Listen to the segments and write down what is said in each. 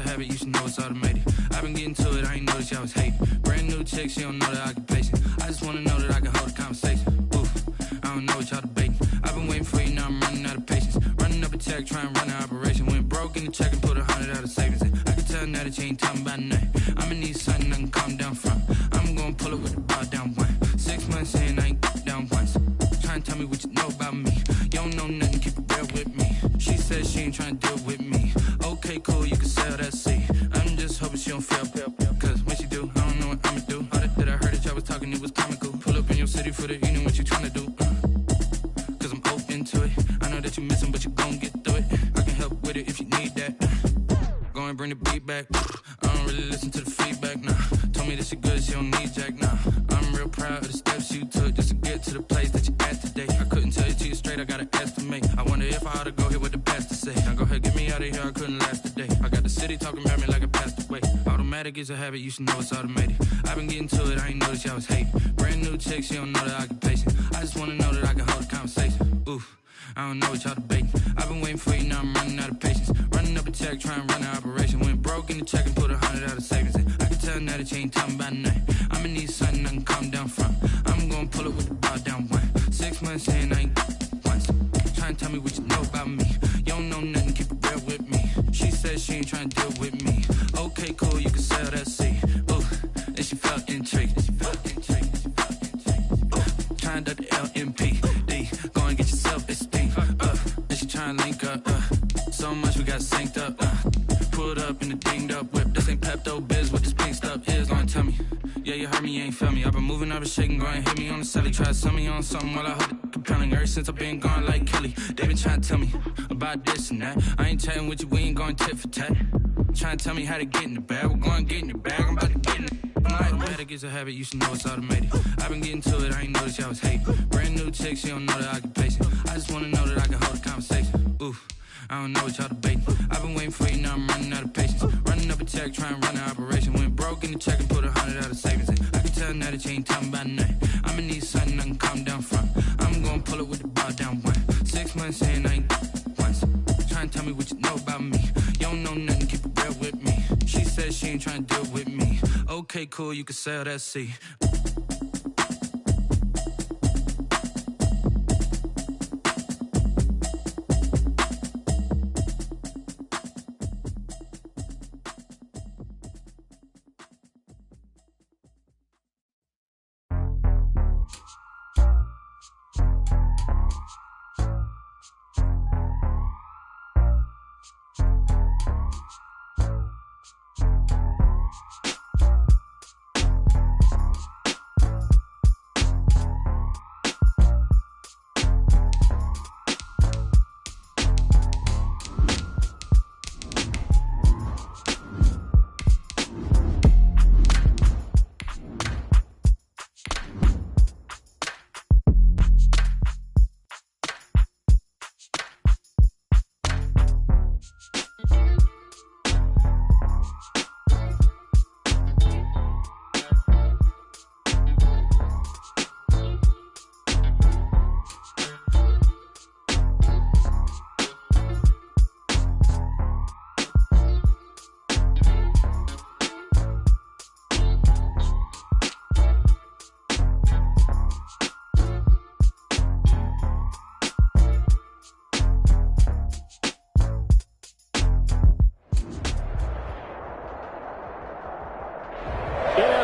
a habit, you should know it's automated. I've been getting to it, I ain't noticed y'all was hating. Brand new chick, she don't know the occupation. I just wanna know that I can hold a conversation. Oof, I don't know what y'all debating. I've been waiting for you, now I'm running out of patience. Running up a check, trying to run an operation. Went broke in the check and put 100 out of savings in. I can tell now that you ain't talking about nothing. I'ma need something I can calm down from. I'm gonna pull it with the bar down one. 6 months in, I ain't down once. Trying to tell me what you know about me. You don't know nothing, keep it real with me. She said she ain't trying to deal with me. Okay, cool, you can sell that seat. I'm just hoping she don't fail. Cause when she do, I don't know what I'ma do. All that I heard that y'all was talking, it was comical. Pull up in your city for the evening, what you trying to do? Cause I'm open to it. I know that you missing, but you gon' get through it. I can help with it if you need that. Go and bring the beat back. I don't really listen to the feedback, nah. Told me that she good, she don't need jack, nah. I'm real proud of the steps you took just to get to the place that you at today. I couldn't tell you to you straight, I gotta estimate. I wonder if I ought to go here with the best to say. Now go ahead, get me out of here, I couldn't last today. I got the city talking about me like I passed away. Automatic is a habit, you should know it's automated. I've been getting to it, I ain't noticed y'all was hating. Brand new chick, she don't know the occupation. I just wanna know that I can hold a conversation. Oof, I don't know what y'all debating. I've been waiting for you, now I'm running out of patience. Running up a check, trying to run an operation. Went broke in the check and put 100 out of savings in. I can tell now that you ain't talking about nothing. I'ma need something I can calm down from. I'm gonna pull it with the bar down one. 6 months in, I ain't once. Trying to tell me what you know about me. You don't know nothing, keep it real with me. She said she ain't trying to deal with me. Okay, cool, you can sell that seat. Ooh, and she felt intrigued. Trying to the LMPD. Go and get yourself esteem. And she trying to link up. So much we got synced up. Pulled up in the dinged up whip. This ain't Pepto Biz, what this pink stuff is. Long tell me. Yeah, you heard me, you ain't felt me. I've been moving, I've been shaking, go and hit me on the celly. Try to sell me on something while I hold it compelling. Ever since I've been gone like Kelly, they been trying to tell me about this and that. I ain't chatting with you, we ain't going tit for tat. Trying to tell me how to get in the bag. We're going to get in the bag, I'm about to get in it. Automatic is a habit, you should know it's automated. I've been getting to it, I ain't noticed y'all was hating. Brand new chick, she don't know the occupation. I just wanna know that I can hold a conversation. Oof, I don't know what y'all debating. I've been waiting for you, now I'm running out of patience. Running up a check, trying to run an operation. Went broke in the check and put 100 out of savings in. I can tell now that you ain't talking about nothing. I'ma need something I can calm down from. I'm gonna pull it with the bar down one. 6 months in, I ain't once. Trying to tell me what you know about me. You don't know nothing, keep it real with me. She said she ain't trying to deal with me. Okay, cool, you can sell that seat.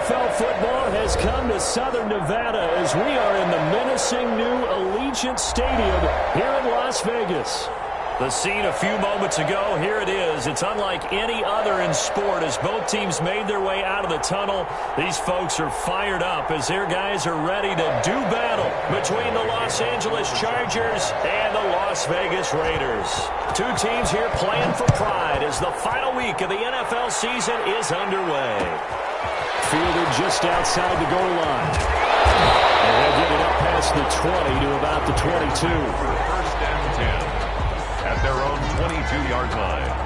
NFL football has come to Southern Nevada as we are in the menacing new Allegiant Stadium here in Las Vegas. The scene a few moments ago, here it is. It's unlike any other in sport as both teams made their way out of the tunnel. These folks are fired up as their guys are ready to do battle between the Los Angeles Chargers and the Las Vegas Raiders. Two teams here playing for pride as the final week of the NFL season is underway. Fielded just outside the goal line. And they'll get it up past the 20 to about the 22. First and 10 at their own 22-yard line.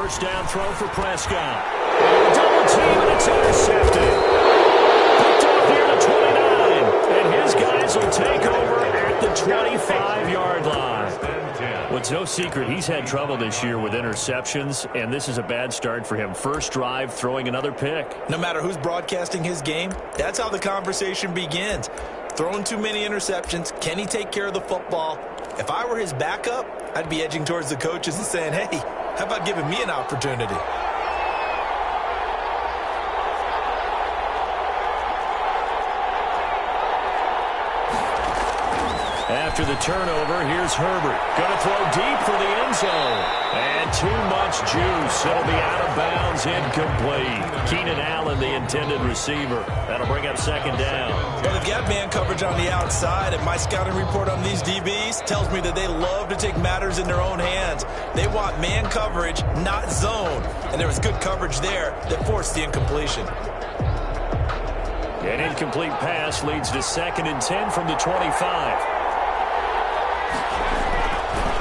first down throw for Prescott. Double team, and it's intercepted. Picked off near the 29. And his guys will take over at the 25-yard line. Well, it's no secret he's had trouble this year with interceptions, and this is a bad start for him. First drive, throwing another pick. No matter who's broadcasting his game, that's how the conversation begins. Throwing too many interceptions, can he take care of the football? If I were his backup, I'd be edging towards the coaches and saying, hey, how about giving me an opportunity? After the turnover, here's Herbert. Going to throw deep for the end zone. And too much juice. It'll be out of bounds, incomplete. Keenan Allen, the intended receiver. That'll bring up second down. Well, they've got man coverage on the outside, and my scouting report on these DBs tells me that they love to take matters in their own hands. They want man coverage, not zone. And there was good coverage there that forced the incompletion. An incomplete pass leads to 2nd and 10 from the 25.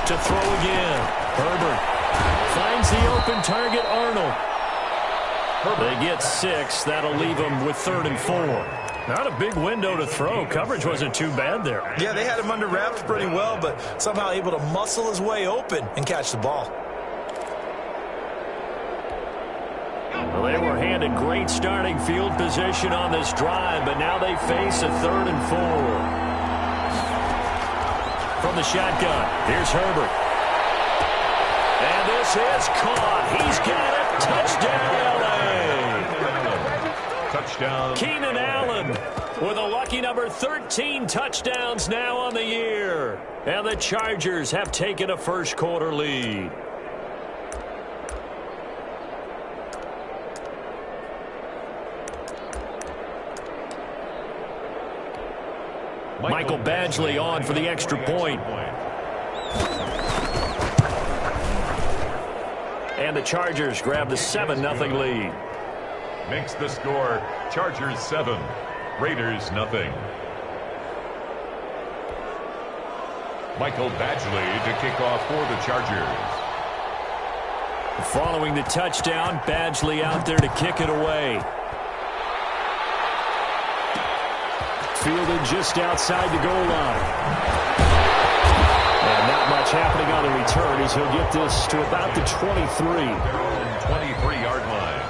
To throw again. Herbert finds the open target, Arnold. They get 6. That'll leave them with 3rd and 4. Not a big window to throw. Coverage wasn't too bad there. Yeah, they had him under wraps pretty well, but somehow able to muscle his way open and catch the ball. Well, they were handed great starting field position on this drive, but now they face a 3rd and 4. From the shotgun, here's Herbert. And this is caught. He's got it. Touchdown, LA. Touchdown. Keenan Allen with a lucky number 13 touchdowns now on the year. And the Chargers have taken a first quarter lead. Michael Badgley on for the extra point. And the Chargers grab the 7-0 lead. Makes the score Chargers 7, Raiders 0. Michael Badgley to kick off for the Chargers. Following the touchdown, Badgley out there to kick it away. Fielded just outside the goal line. And not much happening on the return as he'll get this to about the 23. Their own 23-yard line.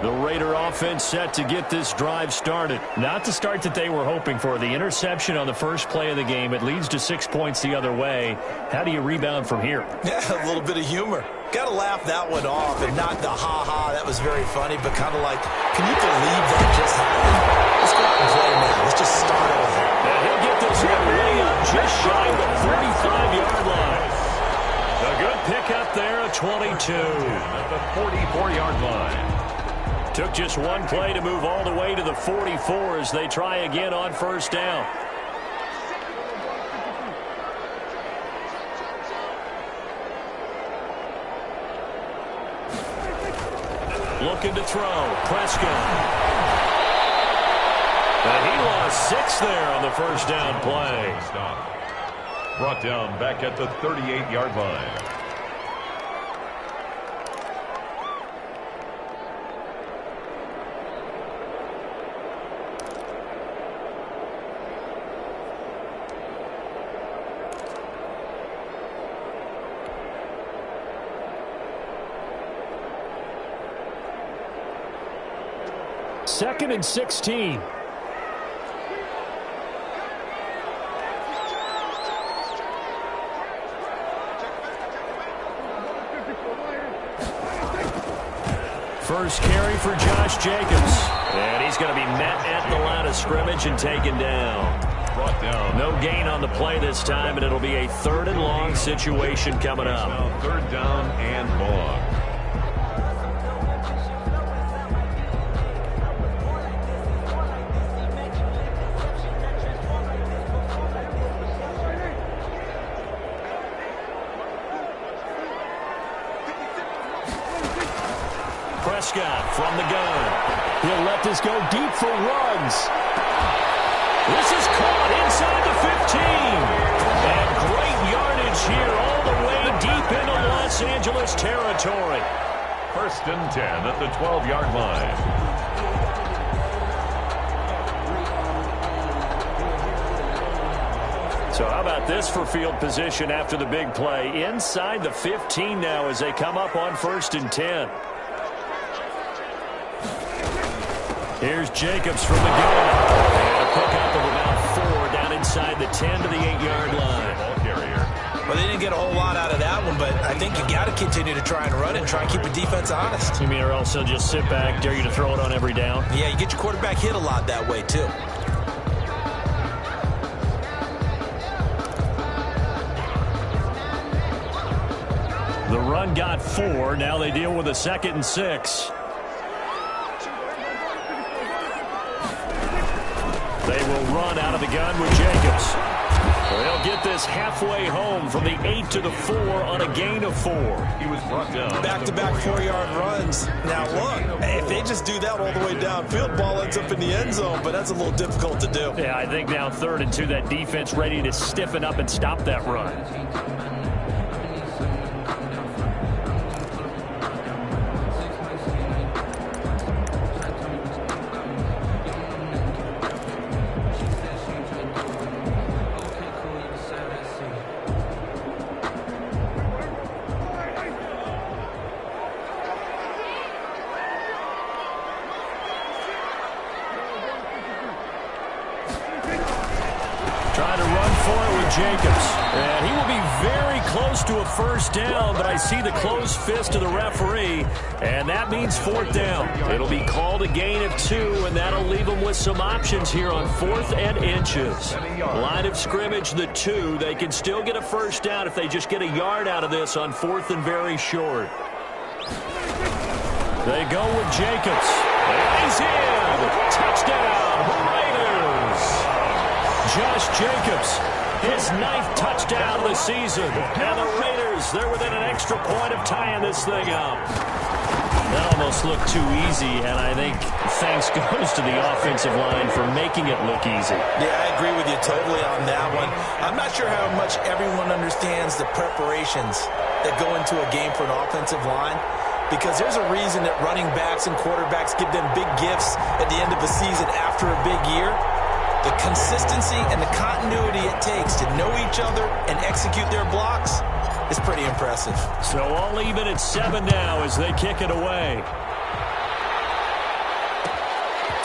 The Raider offense set to get this drive started. Not the start that they were hoping for. The interception on the first play of the game. It leads to 6 points the other way. How do you rebound from here? Yeah, a little bit of humor. Got to laugh that one off, and not the ha-ha. That was very funny, but kind of like, can you believe that just happened? Let's go out and play now. Let's just start over. And he'll get this one way up just shy of the 35-yard line. A good pickup there at 22. At the 44-yard line. Took just one play to move all the way to the 44 as they try again on first down. Looking to throw. Prescott. And he lost 6 there on the first down play. Stop. Brought down back at the 38-yard line. Second and 16. First carry for Josh Jacobs. And he's going to be met at the line of scrimmage and taken down. Brought down. No gain on the play this time, and it'll be a 3rd and long situation coming up. Now 3rd down and long. Prescott from the gun. He'll let this go deep for runs. This is caught inside the 15. And great yardage here all the way deep into Los Angeles territory. 1st and 10 at the 12-yard line. So how about this for field position after the big play? Inside the 15 now as they come up on 1st and 10. Here's Jacobs from the gun. And a pickup of about 4 down inside the 10 to the 8-yard line. Ball carrier. Well, they didn't get a whole lot out of that one, but I think you got to continue to try and run it and try and keep the defense honest. You mean or else they'll just sit back, dare you to throw it on every down? Yeah, you get your quarterback hit a lot that way, too. The run got 4. Now they deal with a 2nd and 6. They will run out of the gun with Jacobs. They'll get this halfway home from the 8 to the 4 on a gain of 4. He was brought down. Back-to-back 4-yard runs. Now, look, if they just do that all the way downfield, ball ends up in the end zone, but that's a little difficult to do. Yeah, I think now 3rd and 2, that defense ready to stiffen up and stop that run. Jacobs. And he will be very close to a 1st down, but I see the closed fist of the referee, and that means 4th down. It'll be called a gain of 2, and that'll leave them with some options here on 4th and inches. Line of scrimmage, the 2. They can still get a 1st down if they just get a yard out of this on 4th and very short. They go with Jacobs. And he's in. Touchdown, Raiders. Josh Jacobs. His 9th touchdown of the season. And the Raiders, they're within an extra point of tying this thing up. That almost looked too easy, and I think thanks goes to the offensive line for making it look easy. Yeah, I agree with you totally on that one. I'm not sure how much everyone understands the preparations that go into a game for an offensive line, because there's a reason that running backs and quarterbacks give them big gifts at the end of the season after a big year. The consistency and the continuity it takes to know each other and execute their blocks is pretty impressive. So all even at 7 now as they kick it away.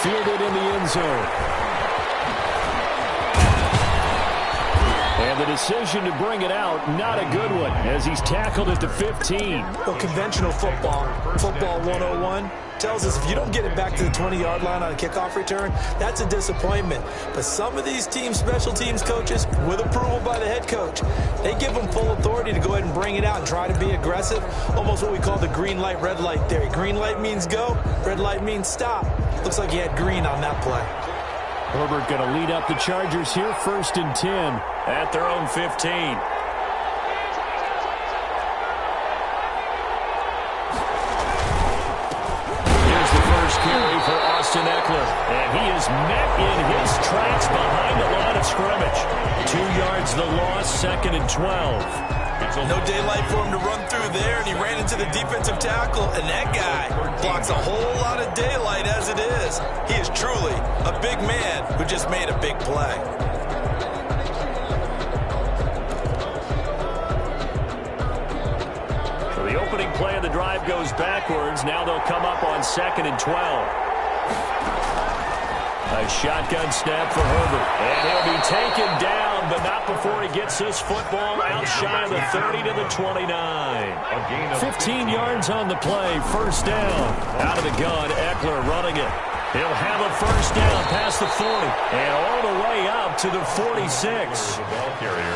Fielded in the end zone. And the decision to bring it out, not a good one, as he's tackled at the 15. Well, conventional football 101, tells us if you don't get it back to the 20-yard line on a kickoff return, that's a disappointment. But some of these special teams coaches, with approval by the head coach, they give them full authority to go ahead and bring it out and try to be aggressive, almost what we call the green light, red light theory. Green light means go, red light means stop. Looks like he had green on that play. Herbert going to lead up the Chargers here, 1st and 10. At their own 15. Here's the first carry for Austin Eckler. And he is met in his tracks behind the line of scrimmage. 2 yards the loss, 2nd and 12. No daylight for him to run through there, and he ran into the defensive tackle, and that guy blocks a whole lot of daylight as it is. He is truly a big man who just made a big play. So the opening play of the drive goes backwards. Now they'll come up on 2nd and 12. A shotgun snap for Herbert. And he'll be taken down, but not before he gets this football out shy of the 30 to the 29. 15 yards on the play, 1st down. Out of the gun, Eckler running it. He'll have a 1st down past the 40 and all the way up to the 46.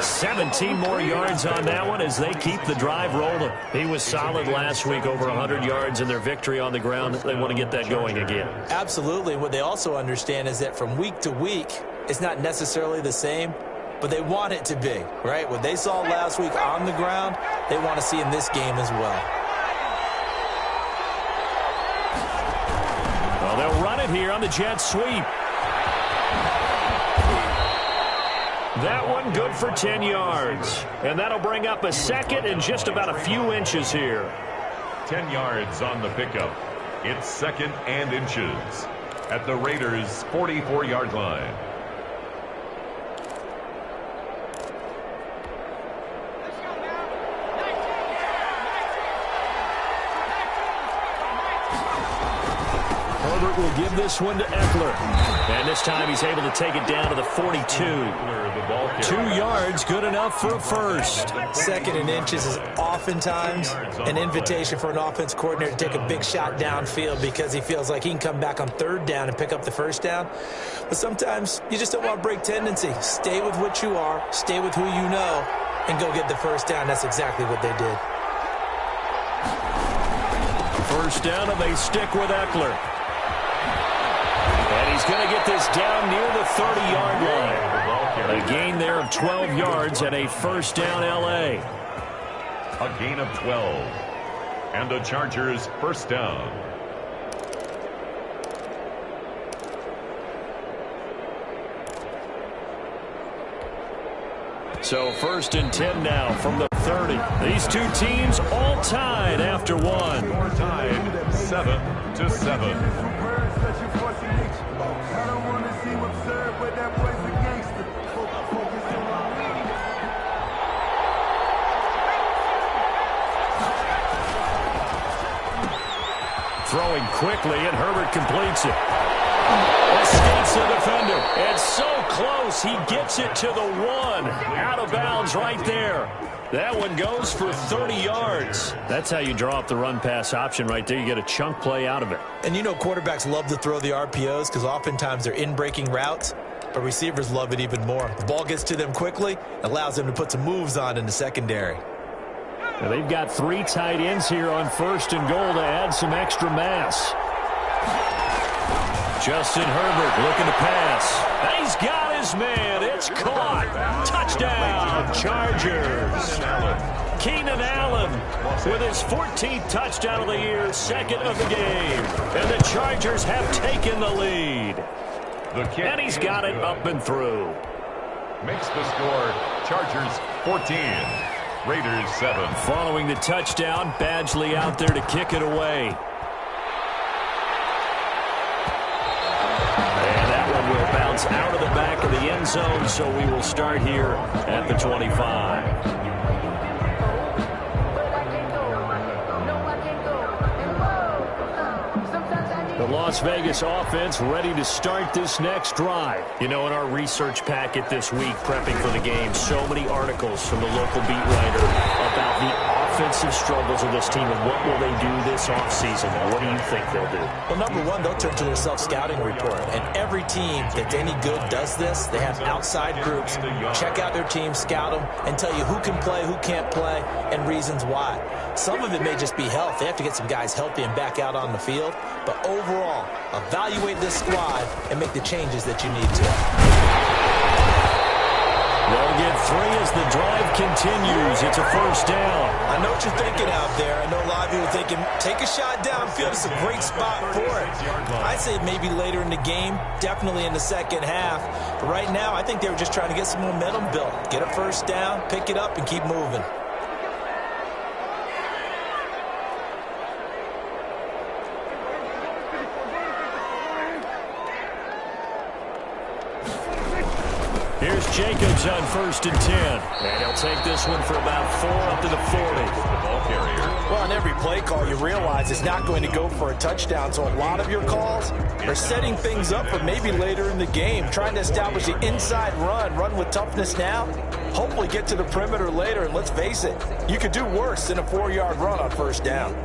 17 more yards on that one as they keep the drive rolling. He was solid last week, over 100 yards in their victory on the ground. They want to get that going again. Absolutely. What they also understand is that from week to week, it's not necessarily the same, but they want it to be, right? What they saw last week on the ground, they want to see in this game as well. here on the jet sweep. That one good for 10 yards. And that'll bring up a second and just about a few inches here. 10 yards on the pickup. It's second and inches at the Raiders' 44-yard line. Herbert will give this one to Eckler. And this time he's able to take it down to the 42. 2 yards, good enough for a first. Second and inches is oftentimes an invitation for an offense coordinator to take a big shot downfield because he feels like he can come back on third down and pick up the first down. But sometimes you just don't want to break tendency. Stay with what you are, stay with who you know, and go get the first down. That's exactly what they did. First down, and they stick with Eckler. And he's going to get this down near the 30-yard line. A gain there of 12 yards and a first down, LA. A gain of 12. And the Chargers first down. So first and 10 now from the 30. These two teams all tied after one. Score tied 7-7. Throwing quickly, and Herbert completes it. Escapes the defender. And so close, he gets it to the 1. Out of bounds right there. That one goes for 30 yards. That's how you draw up the run-pass option right there. You get a chunk play out of it. And you know quarterbacks love to throw the RPOs because oftentimes they're in-breaking routes, but receivers love it even more. The ball gets to them quickly, allows them to put some moves on in the secondary. Now they've got 3 tight ends here on first and goal to add some extra mass. Justin Herbert looking to pass. And he's got his man. It's caught. Touchdown, Chargers. Keenan Allen with his 14th touchdown of the year, second of the game. And the Chargers have taken the lead. And he's got it up and through. Makes the score Chargers 14. Raiders 7. Following the touchdown, Badgley out there to kick it away. And that one will bounce out of the back of the end zone, so we will start here at the 25. The Las Vegas offense ready to start this next drive. You know, in our research packet this week, prepping for the game, so many articles from the local beat writer about the offensive struggles of this team and what will they do this offseason. What do you think they'll do? Well, number one, they'll turn to their self-scouting report. And every team that's any good does this. They have outside groups. Check out their team, scout them, and tell you who can play, who can't play, and reasons why. Some of it may just be health. They have to get some guys healthy and back out on the field. But overall, evaluate this squad and make the changes that you need to. They'll get 3 as the drive continues. It's a first down. I know what you're thinking out there. I know a lot of you are thinking, take a shot downfield. It's a great spot for it. I'd say maybe later in the game, definitely in the second half. But right now, I think they were just trying to get some momentum built. Get a first down, pick it up, and keep moving. Here's Jacobs on first and 10. And he'll take this one for about 4 up to the 40. The ball carrier. Well, on every play call, you realize it's not going to go for a touchdown. So a lot of your calls are setting things up for maybe later in the game, trying to establish the inside run with toughness now, hopefully get to the perimeter later. And let's face it, you could do worse than a 4-yard run on first down.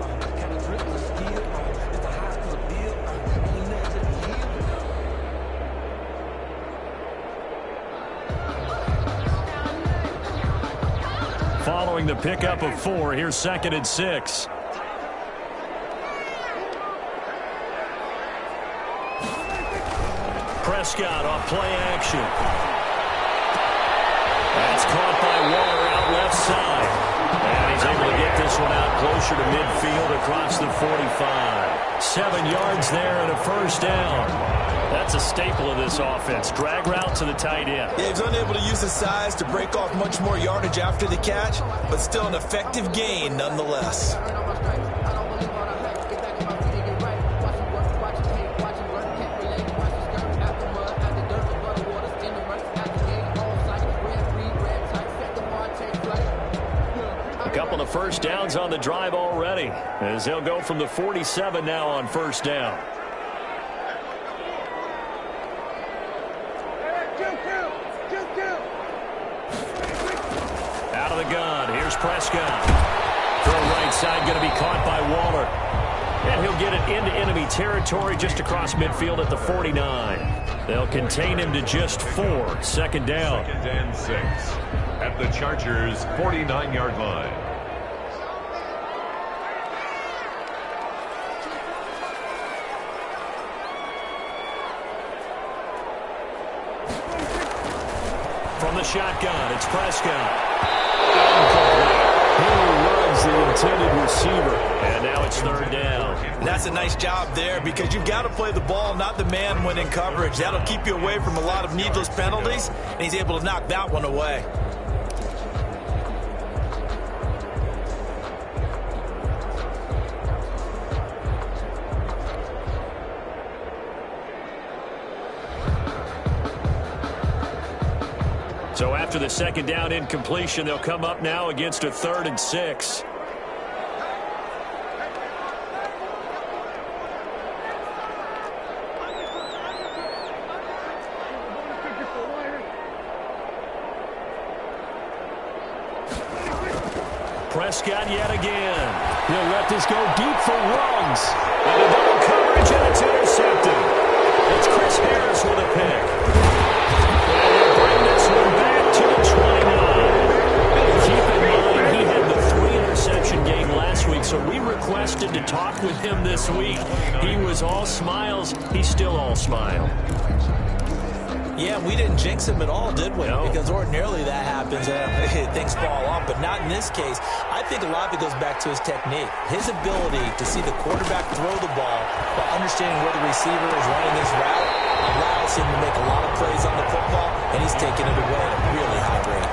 Following the pickup of 4, here's second and 6. Prescott off play action. That's caught by Waller out left side. And he's able to get this one out closer to midfield across the 45. 7 yards there and a first down. That's a staple of this offense. Drag route to the tight end. Yeah, he's unable to use his size to break off much more yardage after the catch, but still an effective gain nonetheless. Couple of first downs on the drive already, as they'll go from the 47 now on first down. Out of the gun, here's Prescott. Throw right side, going to be caught by Waller. And he'll get it into enemy territory just across midfield at the 49. They'll contain him to just 4. Second down. 2nd and 6 at the Chargers' 49-yard line. From the shotgun, it's Prescott. He runs the intended receiver. And now it's third down. And that's a nice job there because you've got to play the ball, not the man when in coverage. That'll keep you away from a lot of needless penalties, and he's able to knock that one away. So after the second down incompletion, they'll come up now against a 3rd and 6. Prescott yet again. He'll let this go deep for Ruggs. And a double coverage, and it's intercepted. It's Chris Harris with a pick. This one back to the 29. Keep in mind, he had the 3-interception game last week, so we requested to talk with him this week. He was all smiles. He's still all smile. Yeah, we didn't jinx him at all, did we? No. Because ordinarily that happens. Things fall off, but not in this case. I think a lot of it goes back to his technique. His ability to see the quarterback throw the ball while understanding where the receiver is running his route allows him to make a lot of plays on the football, and he's taking it away at a really high rate.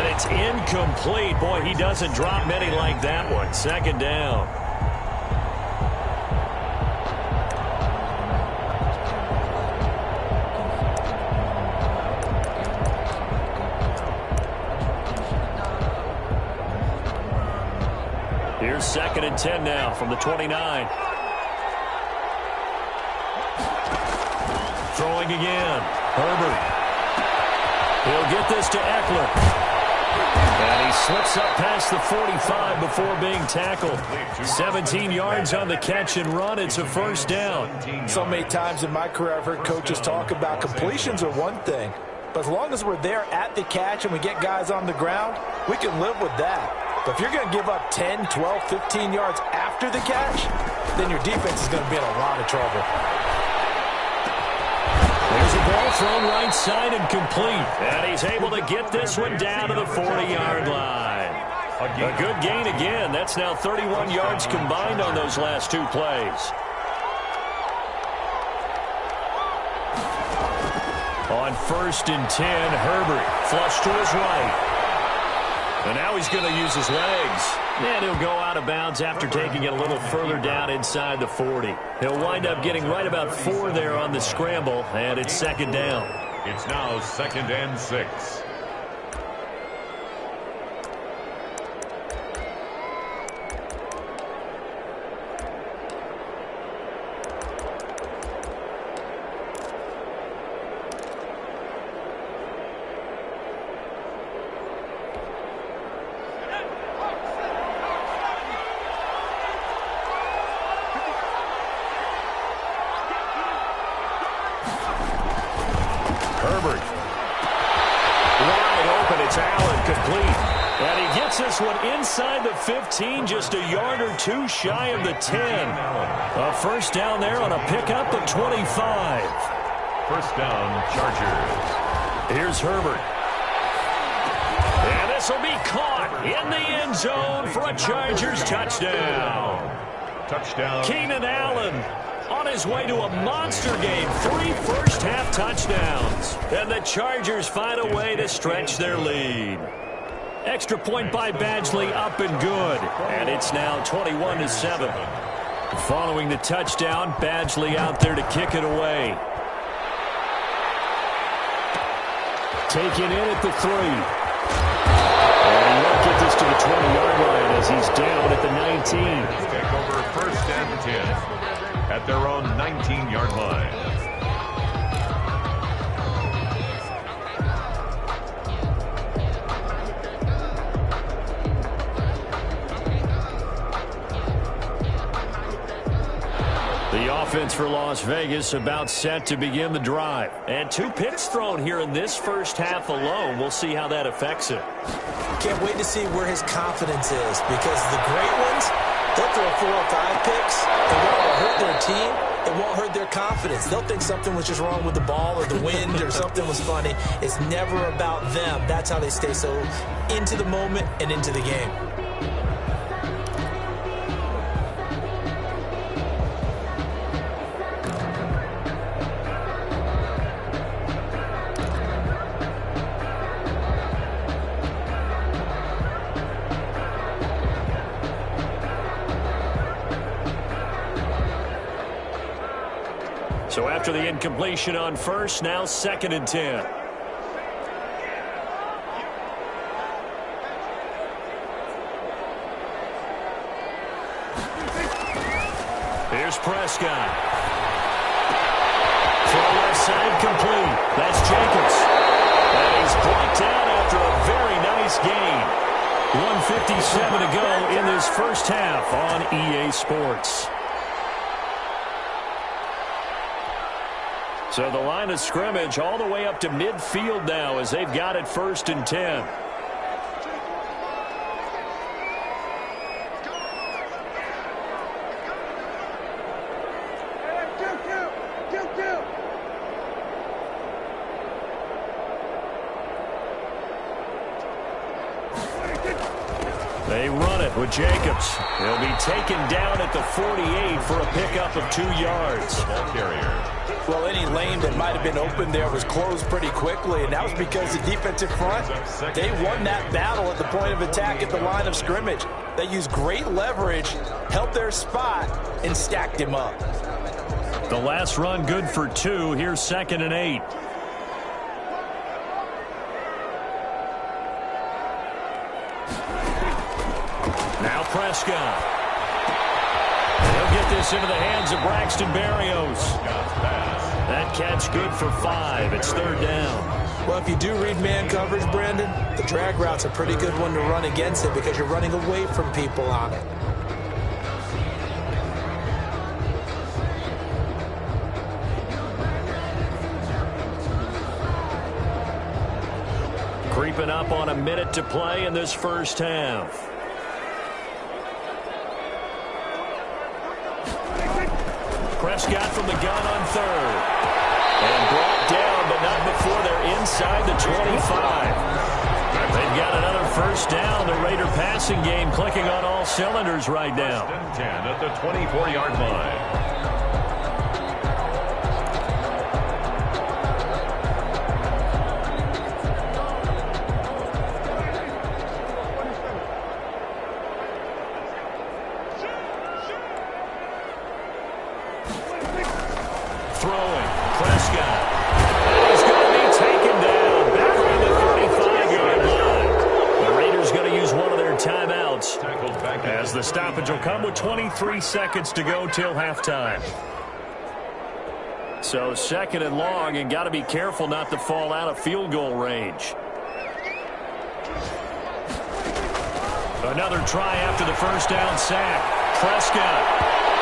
And it's incomplete. Boy, he doesn't drop many like that one. Second down. Here's 2nd and 10 now from the 29. Throwing again. Herbert. He'll get this to Eckler. And he slips up past the 45 before being tackled. 17 yards on the catch and run. It's a first down. So many times in my career I've heard coaches talk about completions are one thing, but as long as we're there at the catch and we get guys on the ground, we can live with that. But if you're going to give up 10, 12, 15 yards after the catch, then your defense is going to be in a lot of trouble. There's a ball thrown right side and complete. And he's able to get this one down to the 40-yard line. A good gain again. That's now 31 yards combined on those last 2 plays. On 1st and 10, Herbert flush to his right. And now he's going to use his legs. And he'll go out of bounds after taking it a little further down inside the 40. He'll wind up getting right about 4 there on the scramble, and it's second down. It's now 2nd and 6. Herbert. Wide open. It's Allen, complete. And he gets this one inside the 15, just a yard or 2 shy of the 10. A first down there on a pickup of 25. First down, Chargers. Here's Herbert. And this will be caught in the end zone for a Chargers touchdown. Touchdown. Keenan Allen on his way to a monster game. 3 first-half touchdowns. And the Chargers find a way to stretch their lead. Extra point by Badgley, up and good. And it's now 21-7. Following the touchdown, Badgley out there to kick it away. Taken in at the 3. And he won't get this to the 20-yard line as he's down at the 19. Take over 1st and 10 at their own 19-yard line. The offense for Las Vegas about set to begin the drive. And 2 picks thrown here in this first half alone. We'll see how that affects it. Can't wait to see where his confidence is, because the great ones, they'll throw 4 or 5 picks, and while it'll hurt their team, it won't hurt their confidence. They'll think something was just wrong with the ball or the wind or something was funny. It's never about them. That's how they stay so into the moment and into the game. So after the incompletion on first, now 2nd and 10. Here's Prescott. Throw left side complete. That's Jacobs. And he's brought down after a very nice gain. 1:57 to go in this first half on EA Sports. So the line of scrimmage all the way up to midfield now as they've got it 1st and 10. They run it with Jacobs. He'll be taken down at the 48 for a pickup of 2 yards. Ball carrier. Well, any lane that might have been open there was closed pretty quickly, and that was because the defensive front, they won that battle at the point of attack at the line of scrimmage. They used great leverage, held their spot, and stacked him up. The last run good for 2. Here's 2nd and 8. Now Prescott. He'll get this into the hands of Braxton Berrios. That catch good for 5. It's 3rd down. Well, if you do read man coverage, Brandon, the drag route's a pretty good one to run against it because you're running away from people on it. Creeping up on a minute to play in this first half. Prescott from the gun on 3rd. And brought down, but not before they're inside the 25. They've got another first down. The Raider passing game clicking on all cylinders right now. 10 at the 24-yard line. Throwing, Prescott. He's going to be taken down back on the 35-yard line. The Raiders going to use one of their timeouts as the stoppage will come with 23 seconds to go till halftime. So 2nd and long, and got to be careful not to fall out of field goal range. Another try after the first down sack. Prescott.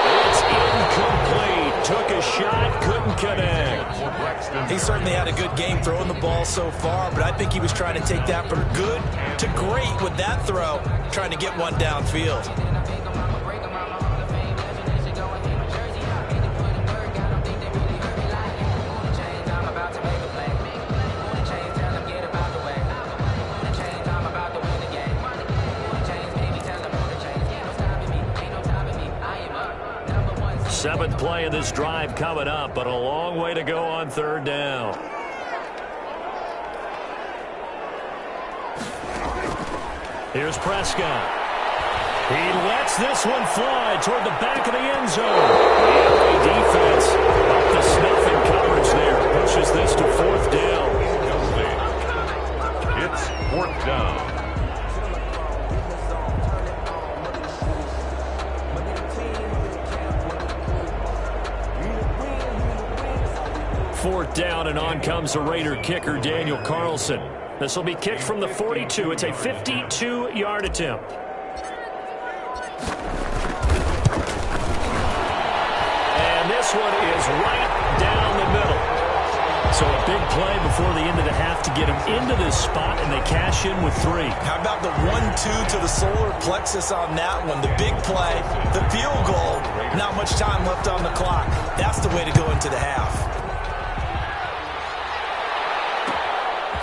It's incomplete. Took a shot, couldn't connect. He certainly had a good game throwing the ball so far, but I think he was trying to take that from good to great with that throw, trying to get one downfield. 7th play of this drive coming up, but a long way to go on 3rd down. Here's Prescott. He lets this one fly toward the back of the end zone. The LA defense up to snuff in coverage there. Pushes this to 4th down. It's 4th down. Fourth down, and on comes the Raider kicker, Daniel Carlson. This will be kicked from the 42. It's a 52-yard attempt. And this one is right down the middle. So a big play before the end of the half to get him into this spot, and they cash in with 3. How about the 1-2 to the solar plexus on that one? The big play, the field goal, not much time left on the clock. That's the way to go into the half.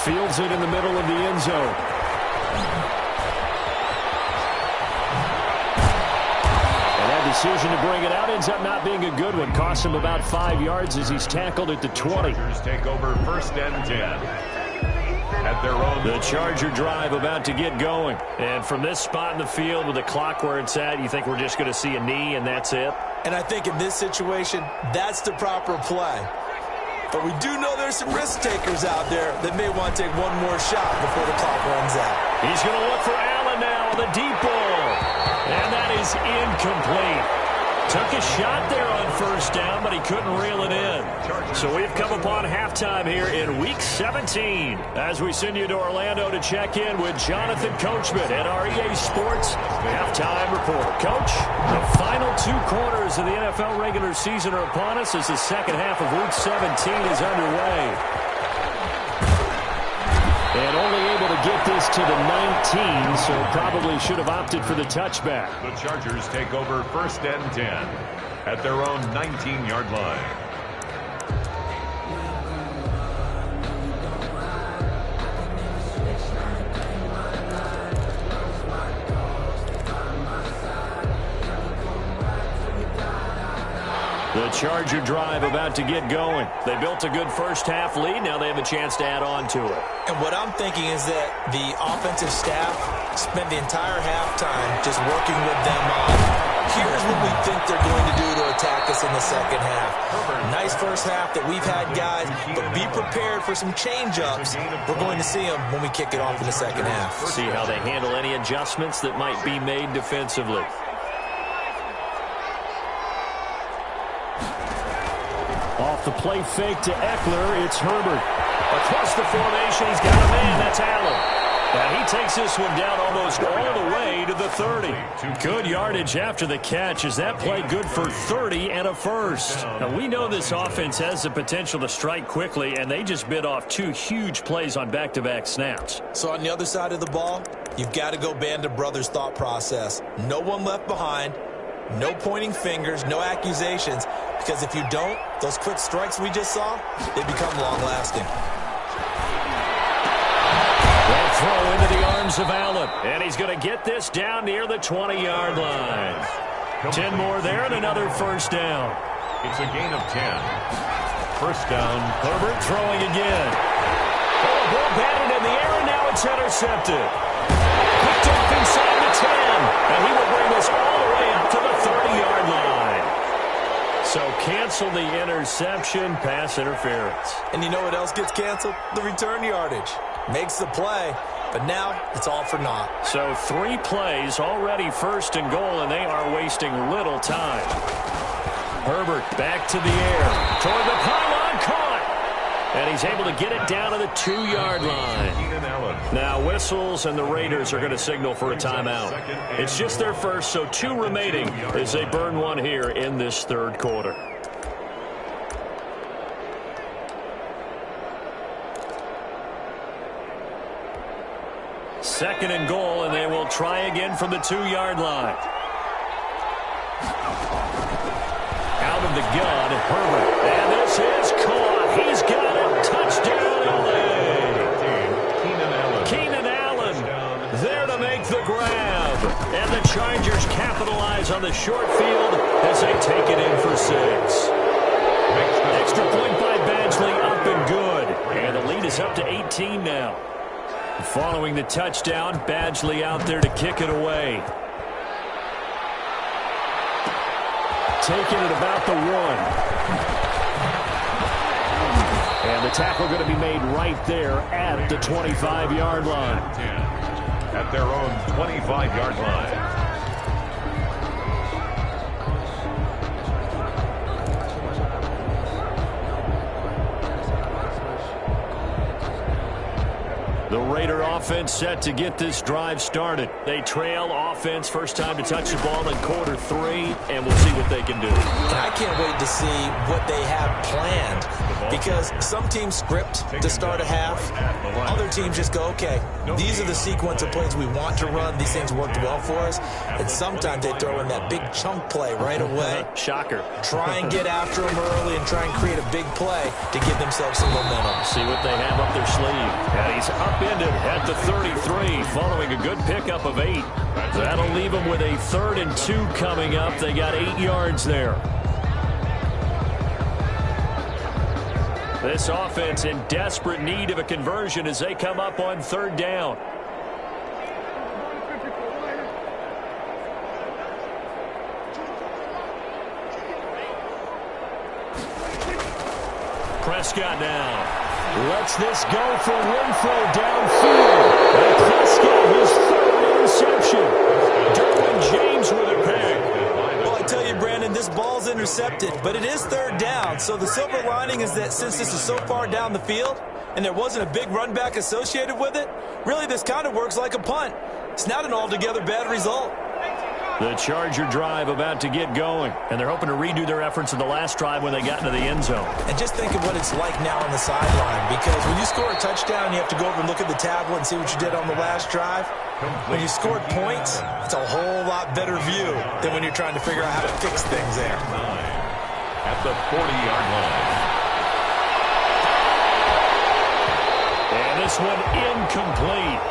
Fields it in the middle of the end zone. And that decision to bring it out ends up not being a good one. Costs him about 5 yards as he's tackled at the 20. Chargers take over 1st and 10. At their own. The Charger drive about to get going. And from this spot in the field with the clock where it's at, you think we're just going to see a knee and that's it? And I think in this situation, that's the proper play. But we do know there's some risk takers out there that may want to take one more shot before the clock runs out. He's going to look for Allen now on the deep ball. And that is incomplete. Took a shot there on 1st down, but he couldn't reel it in. So we've come upon halftime here in Week 17 as we send you to Orlando to check in with Jonathan Coachman at our EA Sports Halftime Report. Coach, the final 2 quarters of the NFL regular season are upon us as the second half of Week 17 is underway. And only able to get this to the 19, so probably should have opted for the touchback. The Chargers take over 1st and 10 at their own 19-yard line. The Charger drive about to get going. They built a good first half lead. Now they have a chance to add on to it. And what I'm thinking is that the offensive staff spent the entire halftime just working with them on, here's what we think they're going to do to attack us in the second half. Nice first half that we've had, guys, but be prepared for some change-ups. We're going to see them when we kick it off in the second half. See how they handle any adjustments that might be made defensively. Off the play fake to Eckler, it's Herbert. Across the formation, he's got a man, that's Allen. And he takes this one down almost all the way to the 30. Good yardage after the catch. Is that play good for 30 and a first? Now, we know this offense has the potential to strike quickly, and they just bit off 2 huge plays on back-to-back snaps. So on the other side of the ball, you've got to go Band of Brothers thought process. No one left behind. No pointing fingers, no accusations, because if you don't, those quick strikes we just saw, they become long-lasting. Well, throw into the arms of Allen, and he's going to get this down near the 20-yard line. 10 more there and another first down. It's a gain of 10. First down. Herbert throwing again. Oh, ball batted in the air, and now it's intercepted. Picked off inside the 10, and he will bring this all the way up to the 30-yard line. So cancel the interception, pass interference. And you know what else gets canceled? The return yardage. Makes the play, but now it's all for naught. So 3 plays, already first and goal, and they are wasting little time. Herbert back to the air, toward the pylon, caught. And he's able to get it down to the 2-yard line. Now whistles, and the Raiders are going to signal for a timeout. It's just their first, so 2 remaining as they burn one here in this 3rd quarter. Second and goal, and they will try again from the 2-yard line. Out of the gun, Herbert. And this is caught. He's got it. Touchdown, LA. Keenan Allen there to make the grab. And the Chargers capitalize on the short field as they take it in for 6. Extra point by Badgley, up and good. And the lead is up to 18 now. Following the touchdown, Badgley out there to kick it away. Taking it about the 1. And the tackle going to be made right there at the 25-yard line. At their own 25-yard line. The Raider offense set to get this drive started. They trail offense, first time to touch the ball in quarter 3, and we'll see what they can do. And I can't wait to see what they have planned, because some teams script to start a half. Other teams just go, okay, these are the sequence of plays we want to run. These things worked well for us. And sometimes they throw in that big chunk play right away. Shocker. Try and get after them early and try and create a big play to give themselves some momentum. See what they have up their sleeve. And he's upended at the 33 following a good pickup of 8. That'll leave them with a 3rd and 2 coming up. They got 8 yards there. This offense in desperate need of a conversion as they come up on 3rd down. Prescott now. Lets this go for Renfro downfield. And Prescott, his 3rd interception. Derwin James with a pick. Well, I tell you, Brandon, this ball's intercepted, but it is 3rd down. So the silver lining is that since this is so far down the field and there wasn't a big run back associated with it, really this kind of works like a punt. It's not an altogether bad result. The Charger drive about to get going, and they're hoping to redo their efforts in the last drive when they got into the end zone. And just think of what it's like now on the sideline, because when you score a touchdown, you have to go over and look at the tablet and see what you did on the last drive. When you scored points, it's a whole lot better view than when you're trying to figure out how to fix things there. At the 40-yard line. And this one incomplete.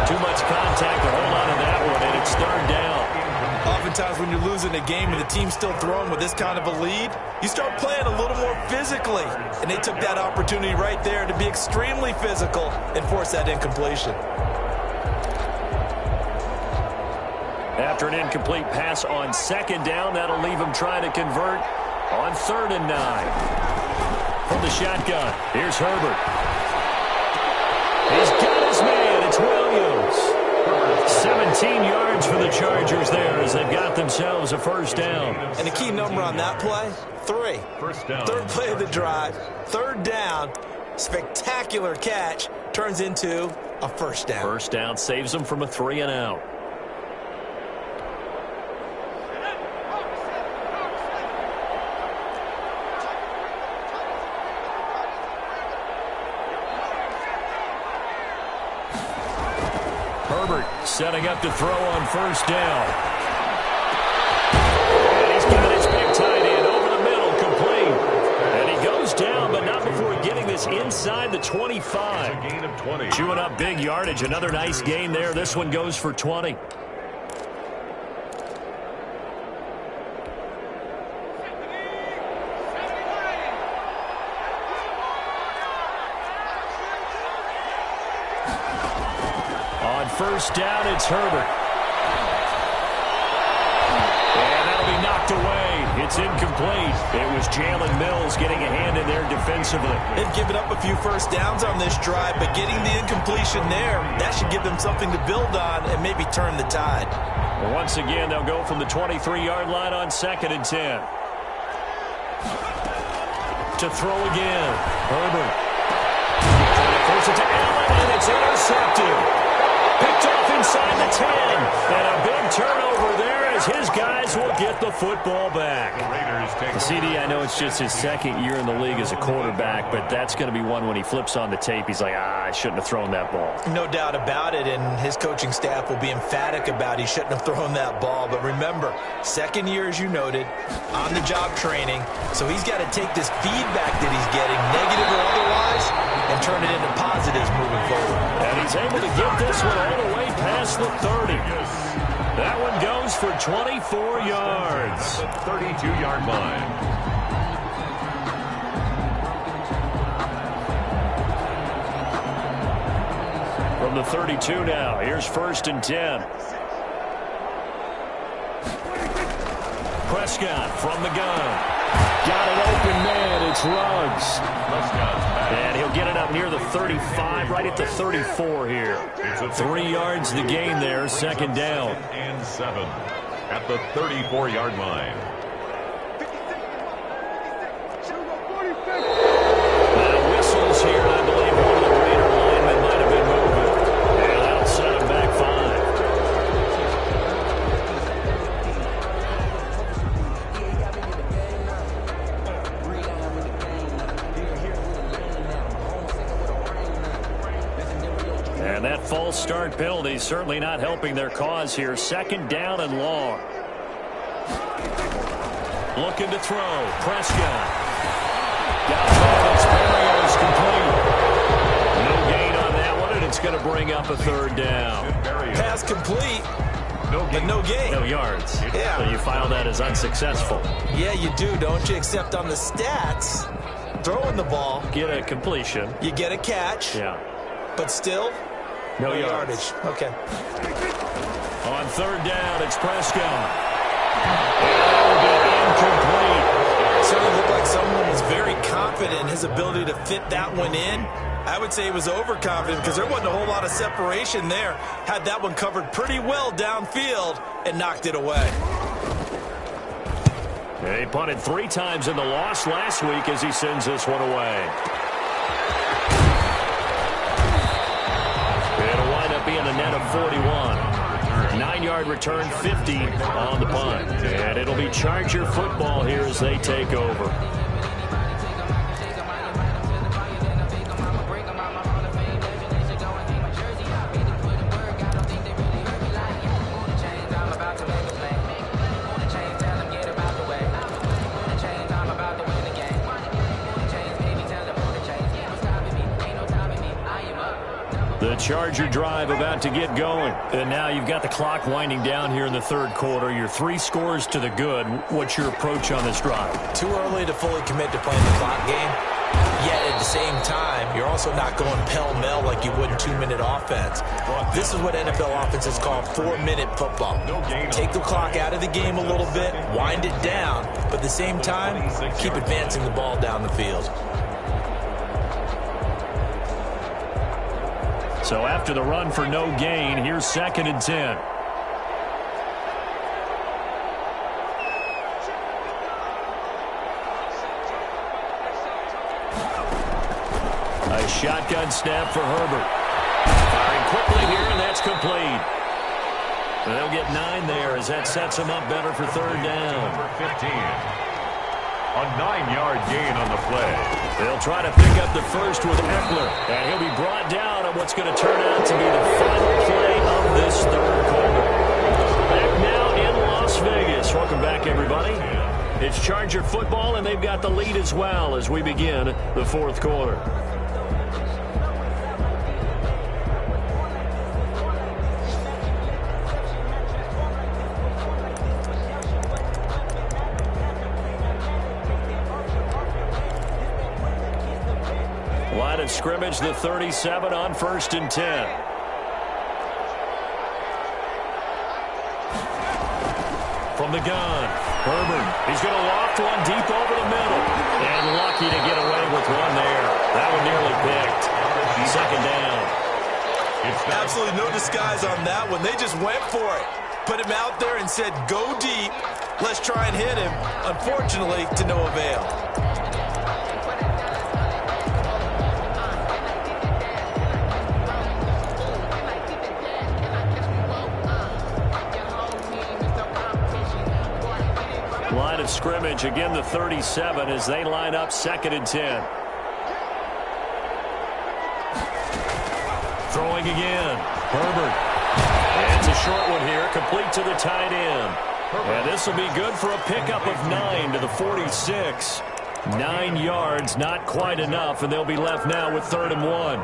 Too much contact to hold on to that one, and it's 3rd down. Oftentimes when you're losing a game and the team's still throwing with this kind of a lead, you start playing a little more physically. And they took that opportunity right there to be extremely physical and force that incompletion. After an incomplete pass on 2nd down, that'll leave him trying to convert on 3rd and 9. From the shotgun, here's Herbert. He's got his man. It's Williams. 17 yards for the Chargers there as they've got themselves a 1st down. And the key number on that play, 3. 1st down. 3rd play of the drive, 3rd down, spectacular catch, turns into a 1st down. 1st down saves them from a 3 and out. Herbert setting up to throw on 1st down. And he's got his big tight end over the middle, complete. And he goes down, but not before getting this inside the 25. A gain of 20. Chewing up big yardage. Another nice gain there. This one goes for 20. On 1st down, it's Herbert. And that'll be knocked away. It's incomplete. It was Jalen Mills getting a hand in there defensively. They've given up a few 1st downs on this drive, but getting the incompletion there, that should give them something to build on and maybe turn the tide. Once again, they'll go from the 23-yard line on 2nd and 10. To throw again. Herbert. Trying to force it to Allen, and it's intercepted. Picked off inside the 10. And a big turnover there as his guys will get the football back. The CD, I know it's just his 2nd year in the league as a quarterback, but that's going to be one when he flips on the tape, he's like, I shouldn't have thrown that ball. No doubt about it, and his coaching staff will be emphatic about he shouldn't have thrown that ball. But remember, 2nd year, as you noted, on-the-job training, so he's got to take this feedback that he's getting, negative or otherwise, and turn it into positives moving forward. And he's able to get this one all the way past the 30. That one goes for 24 yards. 32-yard line. From the 32 now, here's 1st and 10. Prescott from the gun. Got an open man. It's Ruggs. And he'll get it up near the 35, right at the 34 here. 3 yards the gain there, 2nd down. And 7 at the 34-yard line. Now whistles here, and I believe one of the Raider linemen might have been moving. And that'll set him back 5. And that false start penalty certainly not helping their cause here. 2nd down and long. Looking to throw. Prescott. Downfield, it's Barrios complete. No gain on that one, and it's going to bring up a 3rd down. Pass complete, but no gain. No yards. Yeah. So you file that as unsuccessful. Yeah, you do, don't you? Except on the stats, throwing the ball, Get a completion. you get a catch, Yeah. but still, No no yards. yardage. Okay. On 3rd down, it's Prescott. And that will be incomplete. Certainly looked like someone was very confident in his ability to fit that one in. I would say he was overconfident because there wasn't a whole lot of separation there. Had that one covered pretty well downfield and knocked it away. He punted 3 times in the loss last week as he sends this one away. It'll wind up being a net of 41. 9-yard return, 50 on the punt. And it'll be Charger football here as they take over. The Charger drive about to get going. And now you've got the clock winding down here in the 3rd quarter. Your 3 scores to the good. What's your approach on this drive? Too early to fully commit to playing the clock game. Yet at the same time, you're also not going pell-mell like you would in 2-minute offense. This is what NFL offenses call 4-minute football. Take the clock out of the game a little bit, wind it down, but at the same time, keep advancing the ball down the field. So after the run for no gain, here's 2nd and 10. A shotgun snap for Herbert. Firing quickly here, and that's complete. And they'll get 9 there as that sets them up better for 3rd down. Number 15. A 9-yard gain on the play. They'll try to pick up the first with Eckler. And he'll be brought down on what's going to turn out to be the final play of this 3rd quarter. Back now in Las Vegas. Welcome back, everybody. It's Charger football, and they've got the lead as well as we begin the 4th quarter. Line of scrimmage, the 37 on 1st and 10. From the gun, Herbert. He's going to loft one deep over the middle. And lucky to get away with one there. That one nearly picked. 2nd down. Absolutely no disguise on that one. They just went for it. Put him out there and said, go deep. Let's try and hit him. Unfortunately, to no avail. Line of scrimmage, again the 37 as they line up 2nd and 10. Throwing again. Herbert. And it's a short one here, complete to the tight end. And this will be good for a pickup of 9 to the 46. 9 yards, not quite enough, and they'll be left now with 3rd and 1.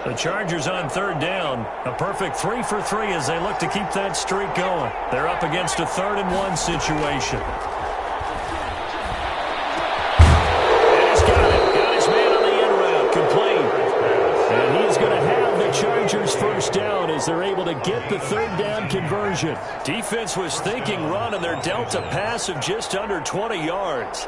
The Chargers on third down. A perfect 3 for 3 as they look to keep that streak going. They're up against a 3rd-and-1 situation. And he's got it. Got his man on the end route. Complete. And he's going to have the Chargers first down as they're able to get the 3rd down conversion. Defense was thinking run, and they're dealt a pass of just under 20 yards.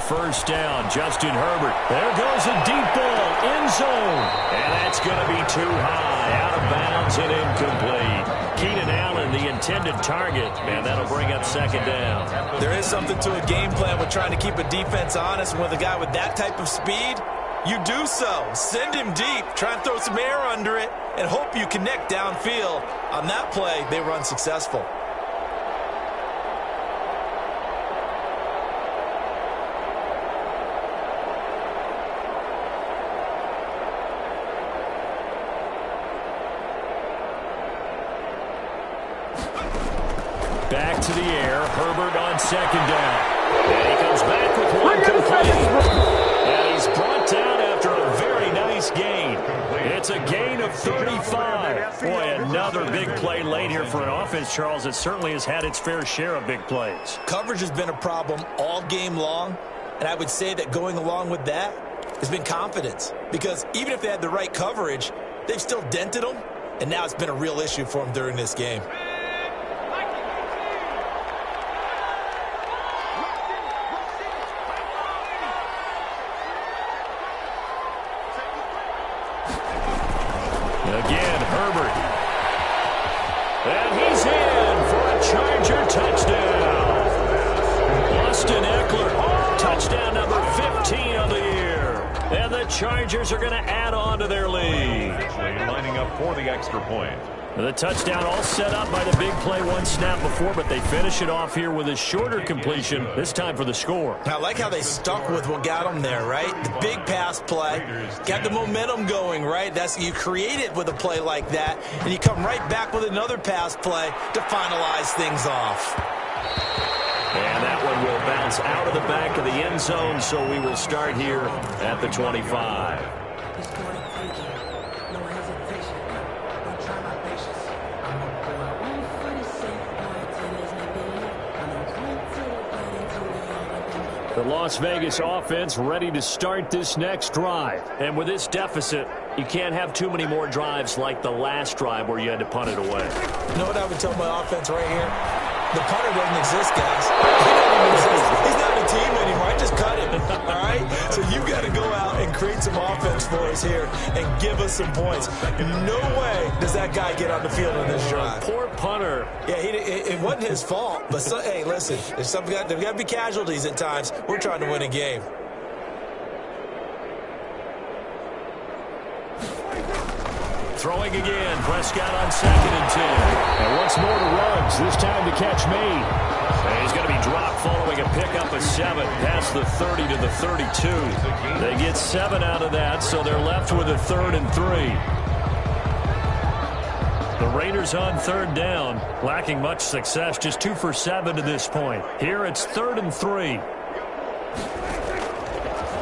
First down, Justin Herbert. There goes a deep ball, end zone. And that's going to be too high, out of bounds and incomplete. Keenan Allen, the intended target. Man, that'll bring up 2nd down. There is something to a game plan with trying to keep a defense honest. And with a guy with that type of speed, you do so. Send him deep, try and throw some air under it, and hope you connect downfield. On that play, they were unsuccessful. Back to the air. Herbert on 2nd down. And he comes back with one complete. And he's brought down after a very nice gain. It's a gain of 35. Boy, another big play late here for an offense, Charles, that certainly has had its fair share of big plays. Coverage has been a problem all game long. And I would say that going along with that has been confidence. Because even if they had the right coverage, they've still dented them. And now it's been a real issue for them during this game. Again, Herbert. And he's in for a Charger touchdown. Austin Eckler, touchdown number 15 of the year. And the Chargers are going to add on to their lead. Lining up for the extra point. The touchdown all set up by the big play one snap before, but they finish it off here with a shorter completion, this time for the score. I like how they stuck with what got them there, right? The big pass play, got the momentum going, right? That's you create it with a play like that, and you come right back with another pass play to finalize things off. And that one will bounce out of the back of the end zone, so we will start here at the 25. The Las Vegas offense ready to start this next drive. And with this deficit, you can't have too many more drives like the last drive where you had to punt it away. You know what I would tell my offense right here? The punter doesn't exist, guys. He doesn't even exist. He's not on the team anymore. I just cut him, all right? So you got to go out and create some offense for us here and give us some points. No way does that guy get on the field on this drive. Poor punter. Yeah, it wasn't his fault. But, hey, listen, there's got to be casualties at times. We're trying to win a game. Throwing again, Prescott on 2nd and 10. And once more to Ruggs, this time to catch May. And he's going to be dropped following a pickup of 7 past the 30 to the 32. They get 7 out of that, so they're left with a 3rd and 3. The Raiders on 3rd down, lacking much success, just 2 for 7 to this point. Here it's 3rd and 3.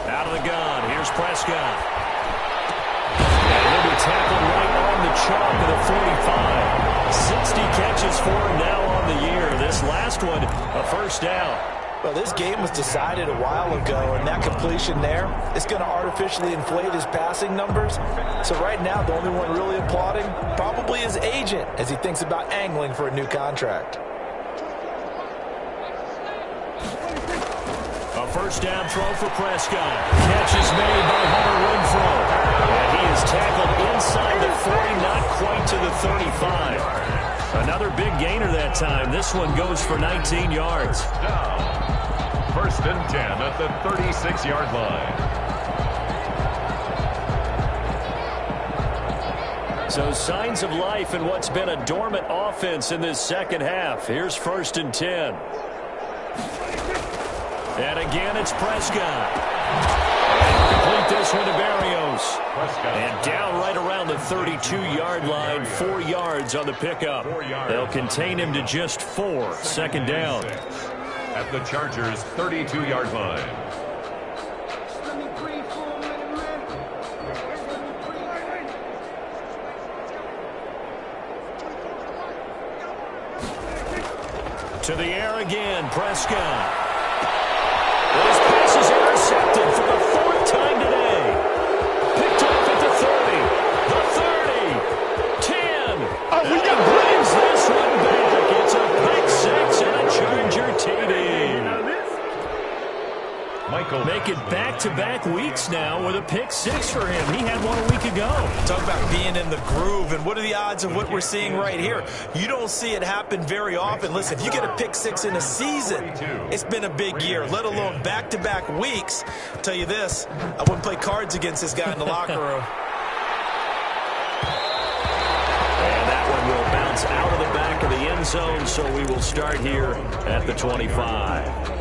Out of the gun, here's Prescott. Tackled right on the chalk of the 45. 60 catches for him now on the year. This last one, a first down. Well, this game was decided a while ago, and that completion there is going to artificially inflate his passing numbers. So right now, the only one really applauding probably his agent as he thinks about angling for a new contract. A first down throw for Prescott. Catch is made by Hunter Renfrow. And he is tackled inside the 40, not quite to the 35. Another big gainer that time. This one goes for 19 yards. Down. 1st and 10 at the 36-yard line. So signs of life in what's been a dormant offense in this second half. Here's 1st and 10. And again, it's Prescott. Complete this one to Barrios. And down right around the 32-yard line, 4 yards on the pickup. They'll contain him to just 4. 2nd down. at the Chargers' 32-yard line. To the air again, Prescott. His pass is intercepted for the 4th time today. Picked off at the 30, the 30, 10. Oh, we got brings this one back. It's a pick six and a Charger TD. Michael make it back-to-back weeks now with a pick six for him. He had one a week ago. Talk about being in the groove, and what are the odds of what we're seeing right here? You don't see it happen very often. Listen, if you get a pick six in a season, it's been a big year, let alone back-to-back weeks. I'll tell you this, I wouldn't play cards against this guy in the locker room. And that one will bounce out of the back of the end zone, so we will start here at the 25.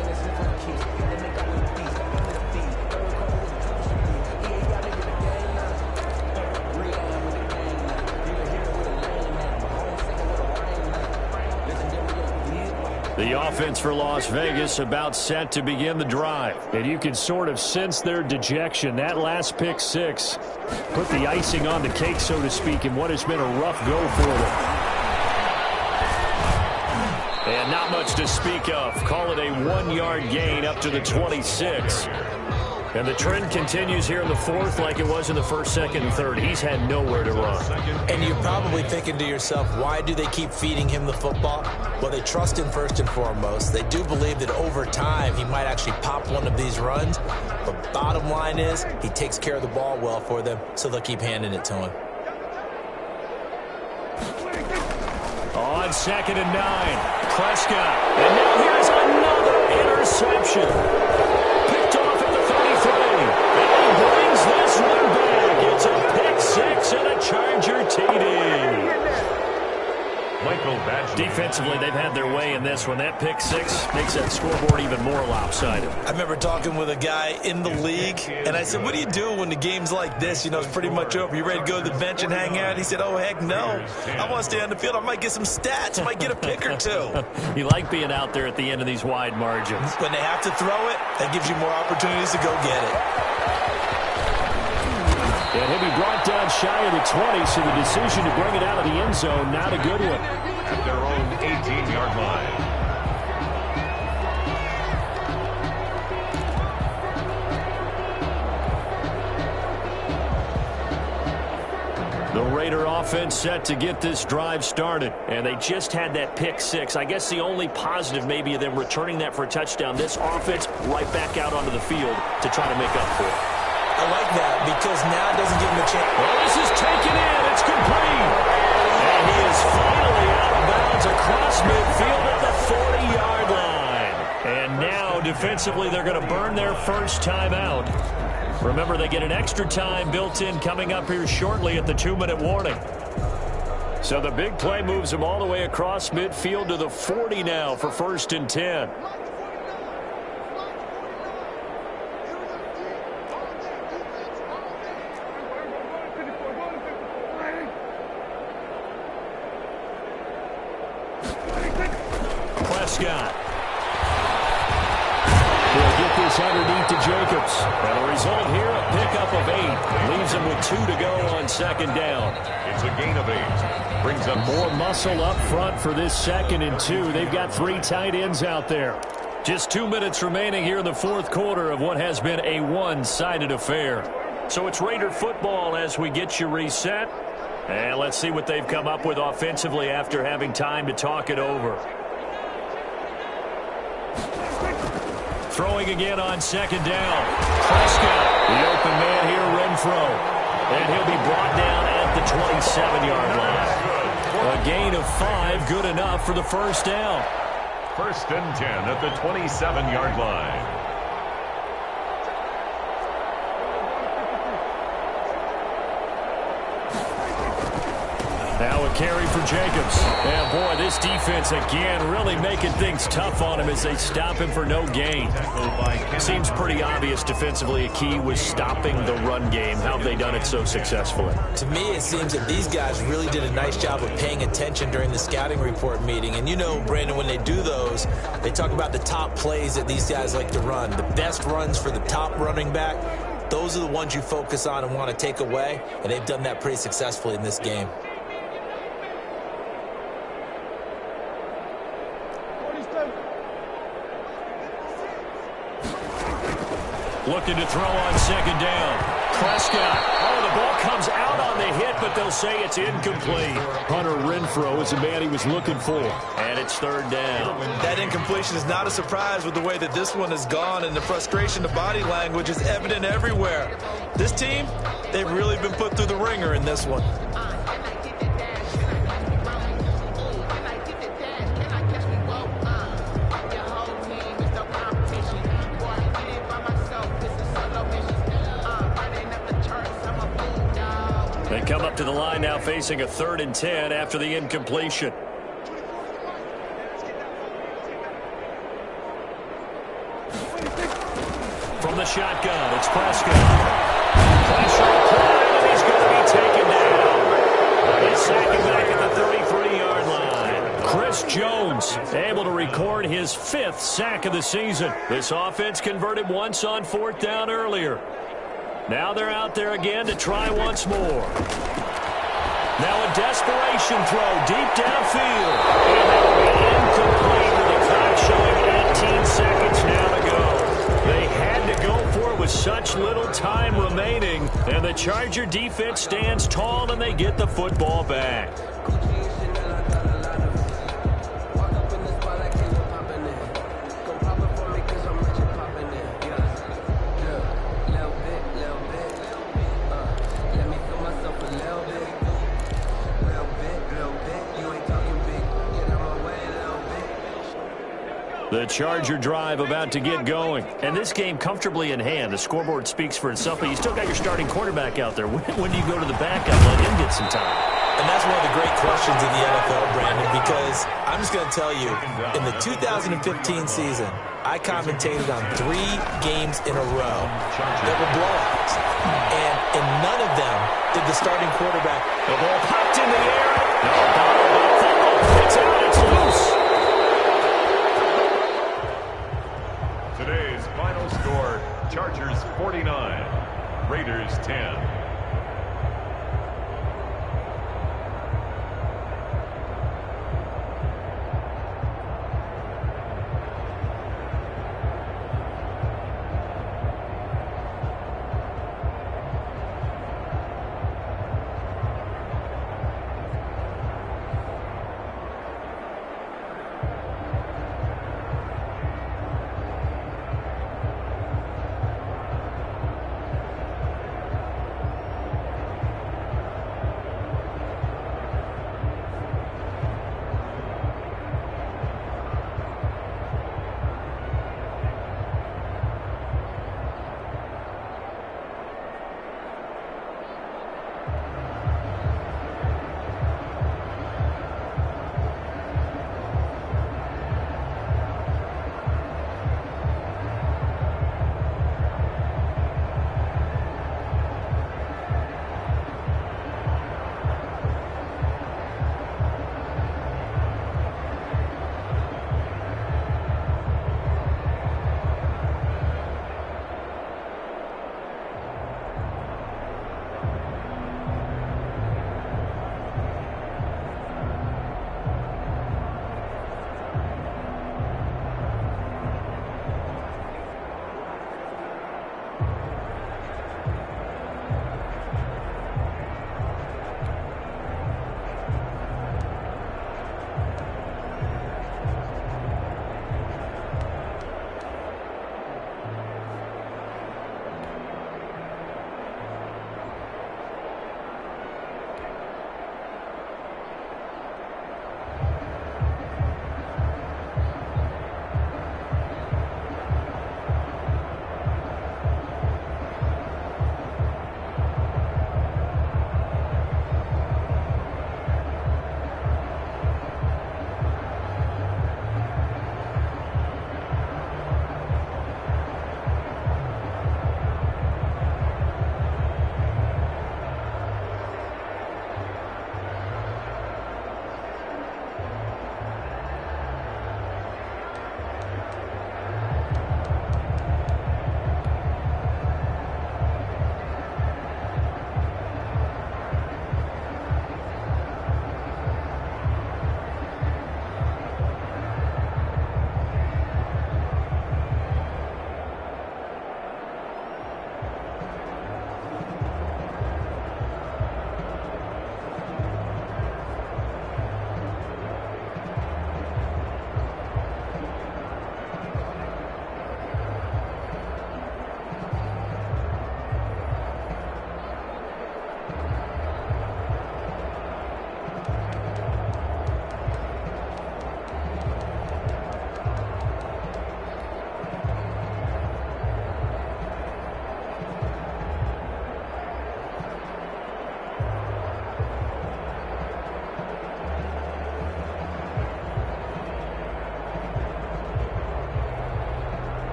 The offense for Las Vegas about set to begin the drive. And you can sort of sense their dejection. That last pick six put the icing on the cake, so to speak, in what has been a rough go for them. And not much to speak of. Call it a 1-yard gain up to the 26. And the trend continues here in the 4th like it was in the 1st, 2nd, and 3rd. He's had nowhere to run. And you're probably thinking to yourself, why do they keep feeding him the football? Well, they trust him first and foremost. They do believe that over time he might actually pop one of these runs. But bottom line is he takes care of the ball well for them, so they'll keep handing it to him. On 2nd and 9, Prescott. And now here's another interception. Picked off at the 33. And he brings this one back. It's a pick six and a Charger TD. Michael Badger. Defensively, they've had their way in this one. That pick six makes that scoreboard even more lopsided. I remember talking with a guy in the league, and I said, what do you do when the game's like this? You know, it's pretty much over. You ready to go to the bench and hang out? He said, oh, heck no. I want to stay on the field. I might get some stats. I might get a pick or two. You like being out there at the end of these wide margins. When they have to throw it, that gives you more opportunities to go get it. And he'll be brought down shy of the 20, so the decision to bring it out of the end zone, not a good one. At their own 18-yard line. The Raider offense set to get this drive started. And they just had that pick six. I guess the only positive maybe of them returning that for a touchdown. This offense right back out onto the field to try to make up for it. I like that because now it doesn't give him a chance. Well, this is taken in. It's complete. And he is finally out of bounds across midfield at the 40-yard line. And now, defensively, they're going to burn their first time out. Remember, they get an extra time built in coming up here shortly at the 2-minute warning. So the big play moves them all the way across midfield to the 40 now for 1st and 10. Prescott. He'll get this underneath to Jacobs. And the result here, a pickup of 8. Leaves him with 2 to go on 2nd down. It's a gain of 8. Brings up more muscle up front for this 2nd and 2. They've got 3 tight ends out there. Just 2 minutes remaining here in the 4th quarter of what has been a one-sided affair. So it's Raider football as we get you reset. And let's see what they've come up with offensively after having time to talk it over. Throwing again on 2nd down. Prescott, the open man here, Renfro. And he'll be brought down at the 27-yard line. A gain of 5, good enough for the first down. 1st and 10 at the 27-yard line. Now a carry for Jacobs. And, boy, this defense, again, really making things tough on him as they stop him for no gain. Seems pretty obvious defensively a key was stopping the run game. How have they done it so successfully? To me, it seems that these guys really did a nice job of paying attention during the scouting report meeting. And you know, Brandon, when they do those, they talk about the top plays that these guys like to run, the best runs for the top running back. Those are the ones you focus on and want to take away, and they've done that pretty successfully in this game. Looking to throw on second down. Prescott. Oh, the ball comes out on the hit, but they'll say it's incomplete. Hunter Renfrow is the man he was looking for. And it's third down. That incompletion is not a surprise with the way that this one has gone, and the frustration, the body language is evident everywhere. This team, they've really been put through the ringer in this one. They come up to the line now facing a 3rd and 10 after the incompletion. From the shotgun, it's Prescott. Pressure applied, and he's going to be taken down. They sack him back at the 33-yard line. Chris Jones able to record his 5th sack of the season. This offense converted once on 4th down earlier. Now they're out there again to try once more. Now a desperation throw deep downfield. And that will be incomplete with the clock showing 18 seconds now to go. They had to go for it with such little time remaining. And the Charger defense stands tall and they get the football back. The Charger drive about to get going. And this game comfortably in hand. The scoreboard speaks for itself, but you still got your starting quarterback out there. When do you go to the backup? Let him get some time. And that's one of the great questions in the NFL, Brandon, because I'm just going to tell you, in the 2015 season, I commentated on 3 games in a row that were blowouts. And in none of them did the starting quarterback. The ball popped in the air. No, it's out. It's loose. Today's final score, Chargers 49, Raiders 10.